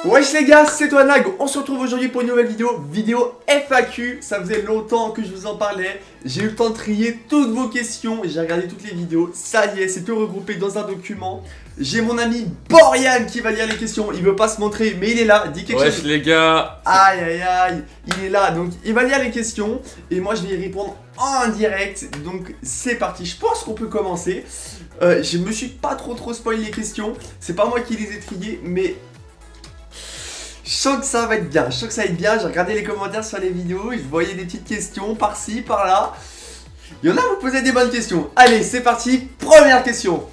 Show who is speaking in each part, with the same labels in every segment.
Speaker 1: Wesh les gars, c'est toi Nag, on se retrouve aujourd'hui pour une nouvelle vidéo FAQ. Ça faisait longtemps que je vous en parlais, j'ai eu le temps de trier toutes vos questions, j'ai regardé toutes les vidéos, ça y est, c'est tout regroupé dans un document. J'ai mon ami Borian qui va lire les questions, il veut pas se montrer mais il est là, dis quelque chose.
Speaker 2: Wesh les gars.
Speaker 1: Aïe aïe aïe, il est là, donc il va lire les questions et moi je vais y répondre en direct. Donc c'est parti, je pense qu'on peut commencer. Je me suis pas trop spoilé les questions, c'est pas moi qui les ai triées mais... je sens que ça va être bien, j'ai regardé les commentaires sur les vidéos, je voyais des petites questions par-ci, par-là. Il y en a vous posez des bonnes questions. Allez, c'est parti, première question.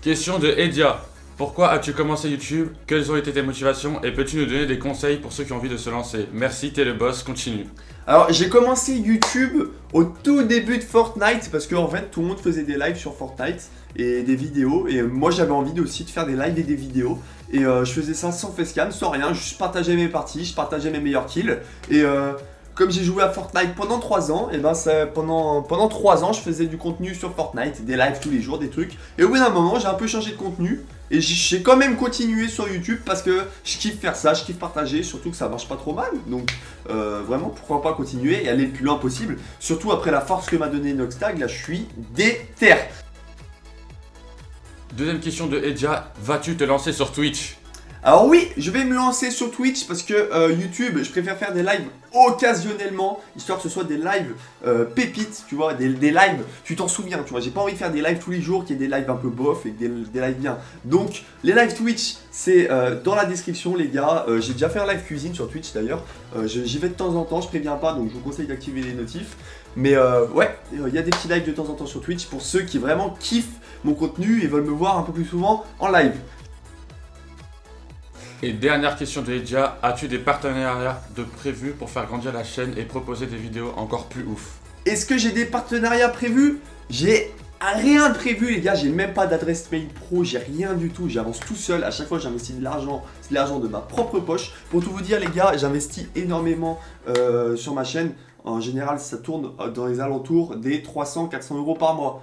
Speaker 2: Question de Edia. Pourquoi as-tu commencé YouTube? Quelles ont été tes motivations? Et peux-tu nous donner des conseils pour ceux qui ont envie de se lancer? Merci, t'es le boss, continue.
Speaker 1: Alors j'ai commencé YouTube au tout début de Fortnite parce qu'en fait tout le monde faisait des lives sur Fortnite et des vidéos et moi j'avais envie aussi de faire des lives et des vidéos et je faisais ça sans facecam, sans rien, je partageais mes parties, je partageais mes meilleurs kills et comme j'ai joué à Fortnite pendant 3 ans, et ben pendant 3 ans je faisais du contenu sur Fortnite, des lives tous les jours, des trucs et au bout d'un moment j'ai un peu changé de contenu et j'ai quand même continué sur YouTube parce que je kiffe faire ça, je kiffe partager, surtout que ça marche pas trop mal donc vraiment pourquoi pas continuer et aller le plus loin possible, surtout après la force que m'a donné Noxtag, là je suis déter.
Speaker 2: Deuxième question de Edia. Vas-tu te lancer sur Twitch?
Speaker 1: Alors oui, je vais me lancer sur Twitch parce que YouTube, je préfère faire des lives occasionnellement, histoire que ce soit des lives pépites, tu vois, des lives, tu t'en souviens, tu vois, j'ai pas envie de faire des lives tous les jours, qu'il y ait des lives un peu bof et des lives bien. Donc, les lives Twitch, c'est dans la description les gars, j'ai déjà fait un live cuisine sur Twitch d'ailleurs, j'y vais de temps en temps, je préviens pas, donc je vous conseille d'activer les notifs. Mais ouais, il y a des petits lives de temps en temps sur Twitch pour ceux qui vraiment kiffent mon contenu et veulent me voir un peu plus souvent en live.
Speaker 2: Et dernière question de Edia. As-tu des partenariats de prévus pour faire grandir la chaîne et proposer des vidéos encore plus ouf?
Speaker 1: Est-ce que j'ai des partenariats prévus? J'ai rien de prévu les gars, j'ai même pas d'adresse mail pro, j'ai rien du tout, j'avance tout seul, à chaque fois j'investis de l'argent, c'est de l'argent de ma propre poche. Pour tout vous dire les gars, j'investis énormément sur ma chaîne, en général ça tourne dans les alentours des 300-400 euros par mois,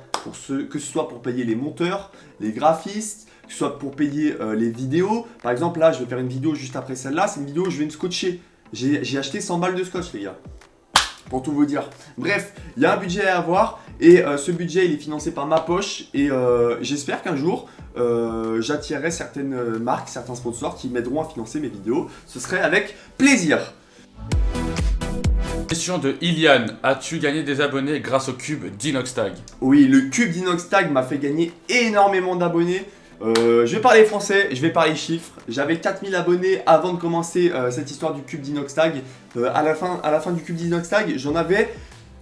Speaker 1: que ce soit pour payer les monteurs, les graphistes, que ce soit pour payer les vidéos. Par exemple là je vais faire une vidéo juste après celle-là, c'est une vidéo où je vais me scotcher, j'ai acheté 100 balles de scotch les gars. Pour tout vous dire. Bref, il y a un budget à avoir et ce budget il est financé par ma poche et j'espère qu'un jour j'attirerai certaines marques, certains sponsors qui m'aideront à financer mes vidéos. Ce serait avec plaisir.
Speaker 2: Question de Ilian. As-tu gagné des abonnés grâce au cube d'Inoxtag?
Speaker 1: Oui, le cube d'Inoxtag m'a fait gagner énormément d'abonnés. Je vais parler français, je vais parler chiffres. J'avais 4000 abonnés avant de commencer cette histoire du cube d'Inoxtag. À la fin du cube d'Inoxtag, j'en avais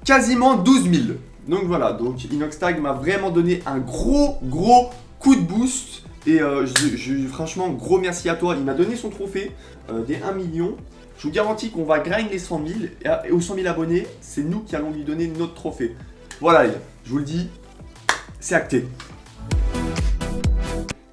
Speaker 1: quasiment 12 000. Donc voilà, donc Inoxtag m'a vraiment donné un gros coup de boost. Et franchement, gros merci à toi. Il m'a donné son trophée des 1 million. Je vous garantis qu'on va grind les 100 000. Et aux 100 000 abonnés, c'est nous qui allons lui donner notre trophée. Voilà les gars, je vous le dis, c'est acté.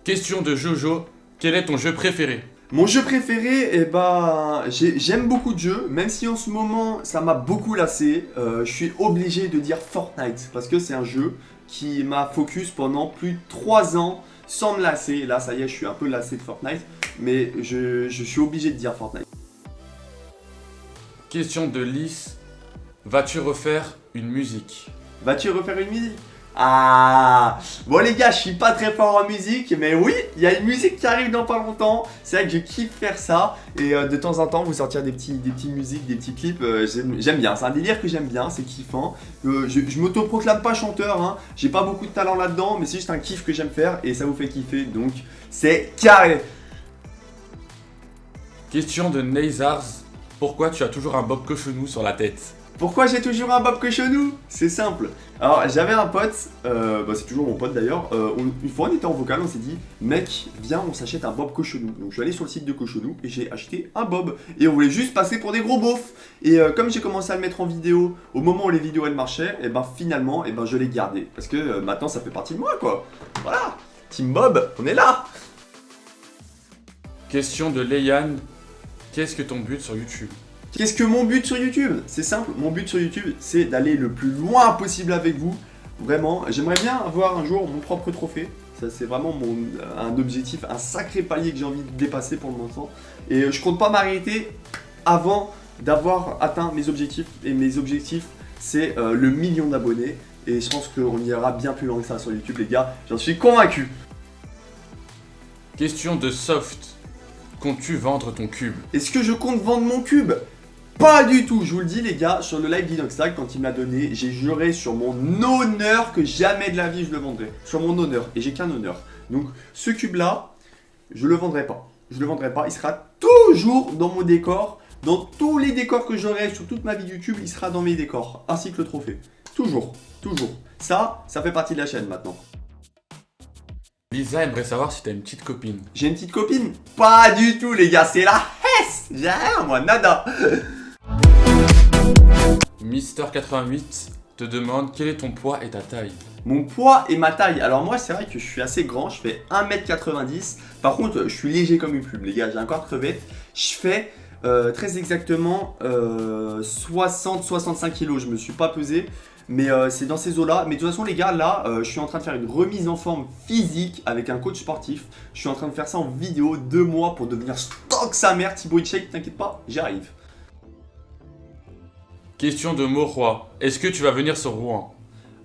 Speaker 2: Question de Jojo. Quel est ton jeu préféré?
Speaker 1: Mon jeu préféré, eh ben, j'aime beaucoup de jeux, même si en ce moment ça m'a beaucoup lassé, je suis obligé de dire Fortnite, parce que c'est un jeu qui m'a focus pendant plus de 3 ans sans me lasser. Là ça y est, je suis un peu lassé de Fortnite, mais je suis obligé de dire Fortnite.
Speaker 2: Question de Lys. Vas-tu refaire une musique?
Speaker 1: Vas-tu refaire une musique? Ah, bon les gars, je suis pas très fort en musique, mais oui, il y a une musique qui arrive dans pas longtemps. C'est vrai que je kiffe faire ça et de temps en temps vous sortir des petites musiques, des petits clips, j'aime bien. C'est un délire que j'aime bien, c'est kiffant. Je m'autoproclame pas chanteur, hein. J'ai pas beaucoup de talent là-dedans, mais c'est juste un kiff que j'aime faire et ça vous fait kiffer, donc c'est carré.
Speaker 2: Question de Neizars. Pourquoi tu as toujours un bob cochonou sur la tête?
Speaker 1: Pourquoi j'ai toujours un Bob Cochonou? C'est simple. Alors j'avais un pote, c'est toujours mon pote d'ailleurs, une fois on était en vocal, on s'est dit mec viens on s'achète un Bob Cochonou. Donc je suis allé sur le site de Cochonou et j'ai acheté un Bob. Et on voulait juste passer pour des gros beaufs. Et comme j'ai commencé à le mettre en vidéo, au moment où les vidéos elles marchaient, et ben finalement je l'ai gardé. Parce que maintenant ça fait partie de moi quoi. Voilà, Team Bob, on est là.
Speaker 2: Question de Leiane. Qu'est-ce que ton but sur YouTube?
Speaker 1: Qu'est-ce que mon but sur YouTube? C'est simple, mon but sur YouTube, c'est d'aller le plus loin possible avec vous. Vraiment, j'aimerais bien avoir un jour mon propre trophée. Ça, c'est vraiment un objectif, un sacré palier que j'ai envie de dépasser pour le moment. Et je compte pas m'arrêter avant d'avoir atteint mes objectifs. Et mes objectifs, c'est le million d'abonnés. Et je pense qu'on ira bien plus loin que ça sur YouTube, les gars. J'en suis convaincu.
Speaker 2: Question de soft. Comptes-tu vendre ton cube?
Speaker 1: Est-ce que je compte vendre mon cube? Pas du tout, je vous le dis les gars, sur le live d'Inoxtag, quand il me l'a donné, j'ai juré sur mon honneur que jamais de la vie je le vendrai. Sur mon honneur, et j'ai qu'un honneur. Donc ce cube là, je le vendrai pas. Je le vendrai pas, il sera toujours dans mon décor. Dans tous les décors que j'aurai sur toute ma vie YouTube, il sera dans mes décors, ainsi que le trophée. Toujours, toujours. Ça fait partie de la chaîne maintenant.
Speaker 2: Lisa aimerait savoir si t'as une petite copine.
Speaker 1: J'ai une petite copine? Pas du tout les gars, c'est la hesse. J'ai rien moi, nada.
Speaker 2: Mister88 te demande quel est ton poids et ta taille.
Speaker 1: Mon poids et ma taille. Alors moi c'est vrai que je suis assez grand, je fais 1m90. Par contre je suis léger comme une plume les gars, j'ai un corps crevette. Je fais très exactement 60-65 kg, je me suis pas pesé. Mais c'est dans ces eaux-là. Mais de toute façon les gars, là, je suis en train de faire une remise en forme physique avec un coach sportif. Je suis en train de faire ça en vidéo, 2 mois pour devenir stock sa mère. Thibaut Shake, t'inquiète pas, j'y arrive.
Speaker 2: Question de Mauroy. Est-ce que tu vas venir sur Rouen?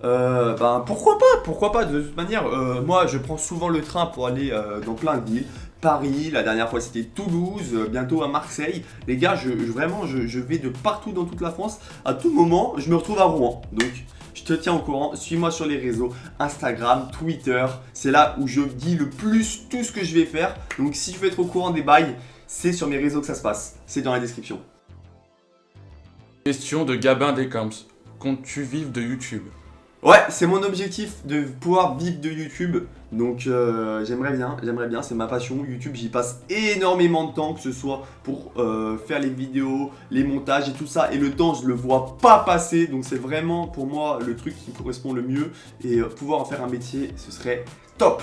Speaker 1: Ben pourquoi pas, de toute manière, moi je prends souvent le train pour aller dans plein de villes. Paris, la dernière fois c'était Toulouse, bientôt à Marseille. Les gars, vraiment, je vais de partout dans toute la France. À tout moment, je me retrouve à Rouen. Donc, je te tiens au courant. Suis-moi sur les réseaux, Instagram, Twitter. C'est là où je dis le plus tout ce que je vais faire. Donc, si tu veux être au courant des bails, c'est sur mes réseaux que ça se passe. C'est dans la description.
Speaker 2: Question de Gabin Descamps. Comptes-tu vivre de YouTube?
Speaker 1: Ouais, c'est mon objectif de pouvoir vivre de YouTube. Donc j'aimerais bien, c'est ma passion. YouTube, j'y passe énormément de temps, que ce soit pour faire les vidéos, les montages et tout ça. Et le temps, je le vois pas passer. Donc c'est vraiment pour moi le truc qui me correspond le mieux. Et pouvoir en faire un métier, ce serait top.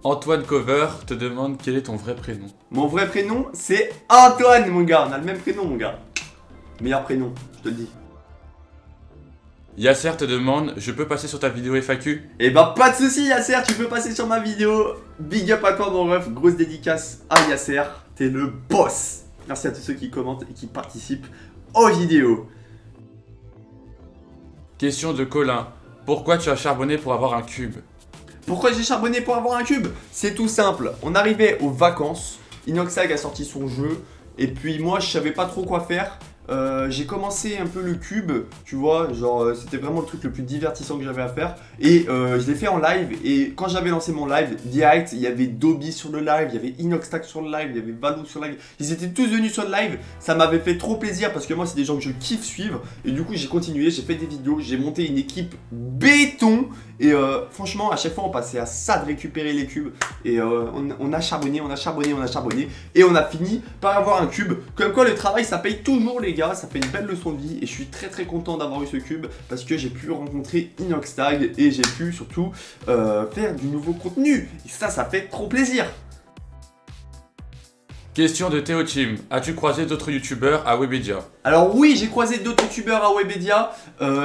Speaker 2: Antoine Cover te demande quel est ton vrai prénom.
Speaker 1: Mon vrai prénom, c'est Antoine, mon gars. On a le même prénom, mon gars. Meilleur prénom, je te le dis.
Speaker 2: Yasser te demande, je peux passer sur ta vidéo FAQ?
Speaker 1: Eh bah pas de soucis Yasser, tu peux passer sur ma vidéo. Big up à toi mon ref, grosse dédicace à Yasser, t'es le boss. Merci à tous ceux qui commentent et qui participent aux vidéos.
Speaker 2: Question de Colin, pourquoi tu as charbonné pour avoir un cube?
Speaker 1: Pourquoi j'ai charbonné pour avoir un cube? C'est tout simple, on arrivait aux vacances, Inoxtag a sorti son jeu, et puis moi je savais pas trop quoi faire. J'ai commencé un peu le cube, tu vois, genre c'était vraiment le truc le plus divertissant que j'avais à faire. Et je l'ai fait en live, et quand j'avais lancé mon live direct, il y avait Dobby sur le live, il y avait Inoxtag sur le live, il y avait Valou sur le live. Ils étaient tous venus sur le live, ça m'avait fait trop plaisir parce que moi c'est des gens que je kiffe suivre. Et du coup j'ai continué, j'ai fait des vidéos, j'ai monté une équipe béton. Et franchement à chaque fois on passait à ça de récupérer les cubes. Et on a charbonné, et on a fini par avoir un cube. Comme quoi le travail ça paye toujours les gars, ça fait une belle leçon de vie. Et je suis très très content d'avoir eu ce cube parce que j'ai pu rencontrer Inoxtag et j'ai pu surtout faire du nouveau contenu. Et ça fait trop plaisir.
Speaker 2: Question de Théo Team, as-tu croisé d'autres youtubeurs à Webedia?
Speaker 1: Alors oui, j'ai croisé d'autres youtubeurs à Webedia.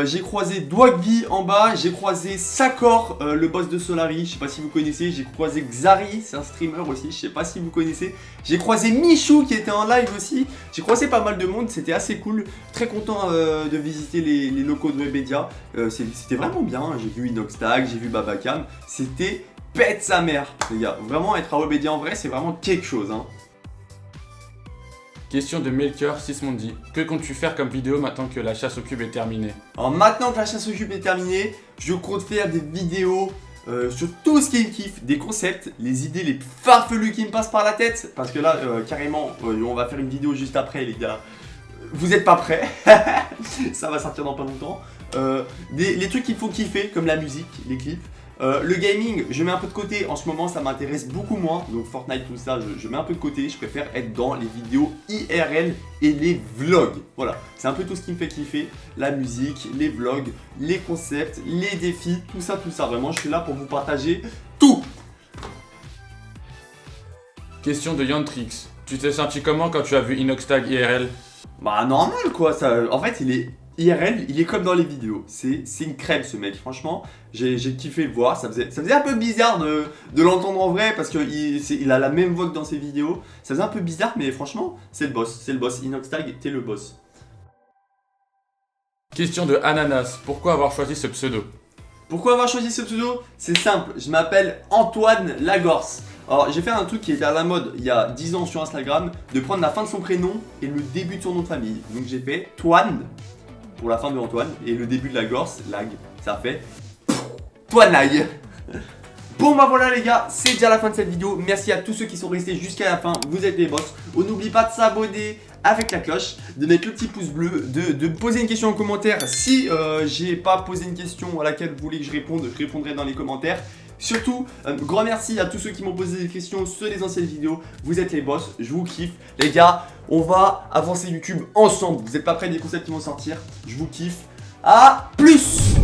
Speaker 1: J'ai croisé Dwagby en bas, j'ai croisé Sakor, le boss de Solari, je sais pas si vous connaissez. J'ai croisé Xari, c'est un streamer aussi, je sais pas si vous connaissez. J'ai croisé Michou qui était en live aussi. J'ai croisé pas mal de monde, c'était assez cool. Très content de visiter les locaux de Webedia. C'était vraiment bien, j'ai vu Inoxtag, j'ai vu Babacam. C'était pète sa mère les gars. Vraiment être à Webedia en vrai c'est vraiment quelque chose hein.
Speaker 2: Question de Melchior Sismondi. Que comptes-tu faire comme vidéo maintenant que la chasse au cube est terminée?
Speaker 1: Alors maintenant que la chasse au cube est terminée, je compte faire des vidéos sur tout ce qui me kiffe, des concepts, les idées les plus farfelues qui me passent par la tête. Parce que là, carrément, on va faire une vidéo juste après les gars. Vous êtes pas prêts. Ça va sortir dans pas longtemps. Les trucs qu'il faut kiffer, comme la musique, les clips. Le gaming, je mets un peu de côté, en ce moment ça m'intéresse beaucoup moins, donc Fortnite tout ça, je mets un peu de côté, je préfère être dans les vidéos IRL et les vlogs. Voilà, c'est un peu tout ce qui me fait kiffer, la musique, les vlogs, les concepts, les défis, tout ça, vraiment je suis là pour vous partager tout.
Speaker 2: Question de Yantrix, tu t'es senti comment quand tu as vu Inoxtag IRL?
Speaker 1: Bah normal quoi, ça, en fait il est IRL, il est comme dans les vidéos. C'est une crème ce mec, franchement. J'ai kiffé le voir. Ça faisait un peu bizarre de l'entendre en vrai parce qu'il a la même voix que dans ses vidéos. Ça faisait un peu bizarre, mais franchement, c'est le boss. C'est le boss. Inoxtag, t'es le boss.
Speaker 2: Question de Ananas. Pourquoi avoir choisi ce pseudo?
Speaker 1: Pourquoi avoir choisi ce pseudo? C'est simple, je m'appelle Antoine Lagorce. Alors j'ai fait un truc qui était à la mode il y a 10 ans sur Instagram, de prendre la fin de son prénom et le début de son nom de famille. Donc j'ai fait Toine pour la fin de Antoine et le début de Lagorce, Lag, ça fait Toinaille. Bon bah voilà les gars, c'est déjà la fin de cette vidéo. Merci à tous ceux qui sont restés jusqu'à la fin, vous êtes les boss. On n'oublie pas de s'abonner avec la cloche, de mettre le petit pouce bleu, de poser une question en commentaire. Si j'ai pas posé une question à laquelle vous voulez que je réponde, je répondrai dans les commentaires. Surtout, grand merci à tous ceux qui m'ont posé des questions sur les anciennes vidéos. Vous êtes les boss, je vous kiffe. Les gars, on va avancer YouTube ensemble. Vous n'êtes pas prêts des concepts qui vont sortir. Je vous kiffe. À plus!